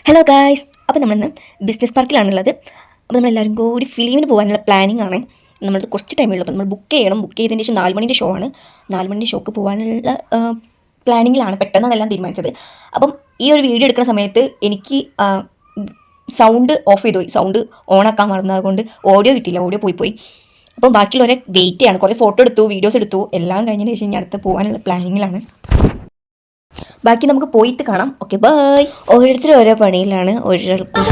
Hello guys, അപ്പോൾ നമ്മളിന്ന് business പാർക്കിലാണുള്ളത്. അപ്പോൾ നമ്മളെല്ലാവരും കൂടി ഫിലിമിന് പോകാനുള്ള പ്ലാനിങ് ആണ്. നമ്മൾ കുറച്ച് ടൈമേ ഉള്ളൂ. അപ്പോൾ നമ്മൾ ബുക്ക് ചെയ്യണം. ബുക്ക് ചെയ്തതിന് ശേഷം 4 മണിൻ്റെ ഷോ ആണ്. 4 മണിൻ്റെ ഷോക്ക് പോകാനുള്ള പ്ലാനിങ്ങിലാണ്. പെട്ടെന്നാണ് എല്ലാം തീരുമാനിച്ചത്. അപ്പം ഈ ഒരു വീഡിയോ എടുക്കുന്ന സമയത്ത് എനിക്ക് സൗണ്ട് ഓഫ് ചെയ്തു പോയി. സൗണ്ട് ഓണാക്കാൻ മറന്നതുകൊണ്ട് ഓഡിയോ കിട്ടിയില്ല. ഓഡിയോ പോയി. അപ്പം ബാക്കിയുള്ളവരെ വെയിറ്റ് ചെയ്യാണ്. കുറേ ഫോട്ടോ എടുത്തു, വീഡിയോസ് എടുത്തു. എല്ലാം കഴിഞ്ഞതിന് ശേഷം ഇനി അടുത്ത് പോകാനുള്ള പ്ലാനിങ്ങിലാണ്. ബാക്കി നമുക്ക് പോയിട്ട് കാണാം. Okay, bye. ഓരോരുത്തരും ഓരോ പണിയിലാണ്. ഒരാൾക്ക്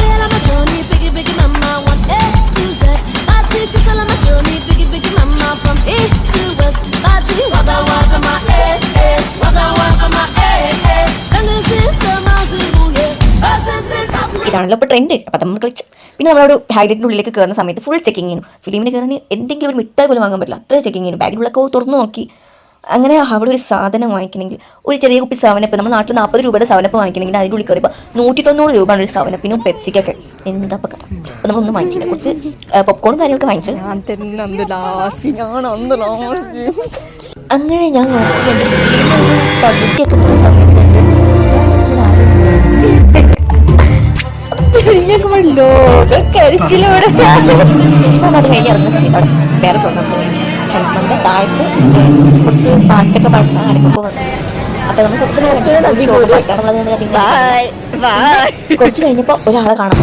ഇതാണല്ലോ ഇപ്പോൾ ട്രെൻഡ്. അപ്പം നമ്മൾ കളിച്ച് പിന്നെ നമ്മളോട് ഹൈലൈറ്റിൻ്റെ ഉള്ളിലേക്ക് കയറുന്ന സമയത്ത് ഫുൾ ചെക്കിങ് ചെയ്യുന്നു. ഫിലിമിന് കയറാൻ എന്തെങ്കിലും ഒരു മിഠായി പോലും വാങ്ങാൻ പറ്റില്ല, അത്ര ചെക്കിങ് ചെയ്യുന്നു. ബാഗിനുള്ളൊക്കെ തുറന്നു നോക്കി. അങ്ങനെ അവിടെ ഒരു സാധനം വാങ്ങിക്കണമെങ്കിൽ ഒരു ചെറിയ കുപ്പി സവനപ്പ്, നമ്മൾ നാട്ടിൽ 40 രൂപയുടെ സവനപ്പ് വാങ്ങിക്കണമെങ്കിൽ അതിൻ്റെ ഉള്ളിൽ കയറിയപ്പോൾ 190 രൂപയാണ് ഒരു സവനപ്പിനും പെപ്സിക്കൊക്കെ. എന്താ കഥ. അപ്പോൾ നമ്മളൊന്നും വാങ്ങിച്ചില്ല. കുറച്ച് പോപ്കോണും കാര്യങ്ങളൊക്കെ വാങ്ങിച്ചു. അങ്ങനെ ഞാൻ പകുതിയൊക്കെ എത്തുന്ന സമയത്തുണ്ട് കരിച്ചിലൂടെ അത് കഴിഞ്ഞ് ഇറങ്ങുന്ന സമയത്ത് അവിടെ വേറെ പ്രോഗ്രാംസ് നമ്മുടെ താഴത്ത് കുറച്ച് പാട്ടൊക്കെ പാടുന്ന ആരൊക്കെ വന്നു. അപ്പൊ നമ്മൾ കുറച്ച് കുറച്ച് കഴിഞ്ഞപ്പോ ഒരാളെ കാണാം.